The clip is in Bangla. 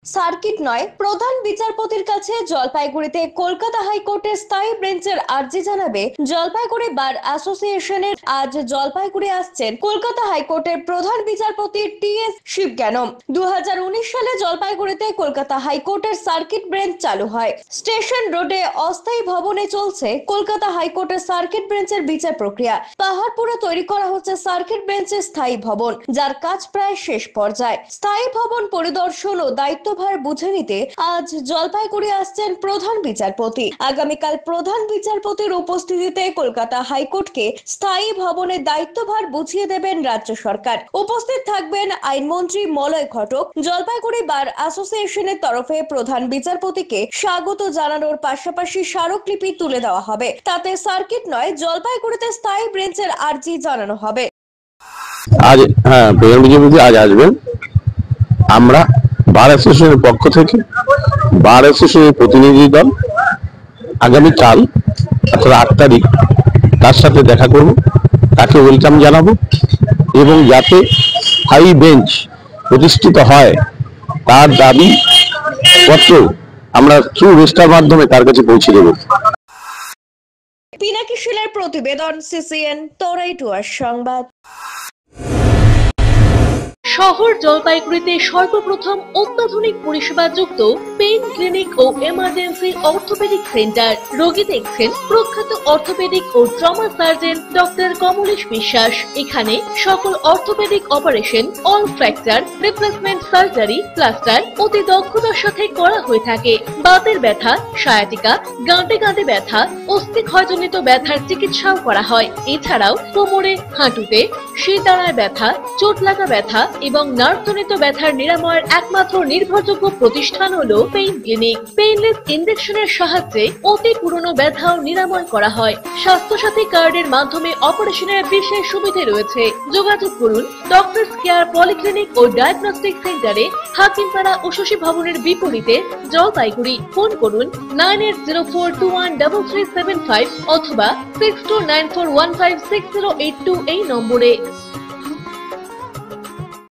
সার্কিট নয়, প্রধান বিচারপতির কাছে জলপাইগুড়িতে কলকাতা হাইকোর্টের স্থায়ী বেঞ্চের আর্জি জানাবে জলপাইগুড়ি বার অ্যাসোসিয়েশনের। আজ জলপাইগুড়ি আসছেন কলকাতা হাইকোর্টের প্রধান বিচারপতি টি.এস. শিবজ্ঞানম। 2019 সালে জলপাইগুড়িতে কলকাতা হাইকোর্টের সার্কিট বেঞ্চ চালু হয়। স্টেশন রোডে অস্থায়ী ভবনে চলছে কলকাতা হাইকোর্টের সার্কিট বেঞ্চের বিচার প্রক্রিয়া। পাহাড়পুরে তৈরি করা হচ্ছে সার্কিট বেঞ্চের স্থায়ী ভবন, যার কাজ প্রায় শেষ পর্যায়ে। স্থায়ী ভবন পরিদর্শন ও দায়িত্বভার বুঝে নিতে আজ জলপাইগুড়ি আসছেন প্রধান বিচারপতি। আগামীকাল প্রধান বিচারপতির উপস্থিতিতে কলকাতা হাইকোর্টকে স্থায়ী ভবনের দায়িত্বভার বুঝিয়ে দেবেন রাজ্য সরকার। উপস্থিত থাকবেন আইনমন্ত্রী মলয় ঘটক। জলপাইগুড়ি বার অ্যাসোসিয়েশনের তরফে প্রধান বিচারপতিকে স্বাগত জানানোর পাশাপাশি স্মারকলিপি তুলে দেওয়া হবে। তাতে সার্কিট নয়, জলপাইগুড়িতে স্থায়ী বেঞ্চের আর্জি জানানো হবে। আজ প্রধান বিচারপতি আজ আসবেন। আমরা বার অ্যাসোসিয়েশনের পক্ষ থেকে বার অ্যাসোসিয়েশনের প্রতিনিধি দল আগামীকাল অর্থাৎ 8 তারিখ তার সাথে দেখা করব, তাকে ওয়েলকাম জানাবো এবং যাতে স্থায়ী বেঞ্চ প্রতিষ্ঠিত হয় তার দাবি পত্র আমরা থ্রু রেস্টার মাধ্যমে তার কাছে পৌঁছে দেব। পিনাকি শিলের প্রতিবেদন, সিসিএন তরাইটুয়ার সংবাদ। শহর জলপাইগুড়িতে সর্বপ্রথম অত্যাধুনিক পরিষেবা যুক্ত পেইন ক্লিনিক ও এমার্জেন্সি অর্থোপেডিক সেন্টার। রোগী দেখছেন প্রখ্যাত অর্থোপেডিক ও ট্রমা সার্জন ডক্টর কমলেশ বিশ্বাস। এখানে সকল orthopaedic operation, all fracture, replacement surgery, plaster অতি দক্ষতার সাথে করা হয়ে থাকে। বাতের ব্যথা, সায়াটিকা, গাঁটে গাঁটে ব্যথা, অস্থিক্ষয়জনিত ব্যথার চিকিৎসাও করা হয়। এছাড়াও কোমরে, হাঁটুতে, শিরদাঁড়ায় ব্যথা, চোট লাগা ব্যথা এবং নার্ভজনিত ব্যথার নিরাময়ের একমাত্র নির্ভরযোগ্য প্রতিষ্ঠান হলো পেইন ক্লিনিক। পেইনলেস ইনজেকশনের সাহায্যে অতি পুরনো ব্যথাও নিরাময় করা হয়। স্বাস্থ্যসাথী কার্ডের মাধ্যমে অপারেশনের বিশেষ সুবিধা রয়েছে। যোগাযোগ করুন ডক্টরস কেয়ার পলিক্লিনিক ও ডায়াগনস্টিক সেন্টারে, হাকিমপাড়া উষসী ভবনের বিপরীতে, জলপাইগুড়ি। ফোন করুন 9804213375 অথবা 6294156082 এই নম্বরে।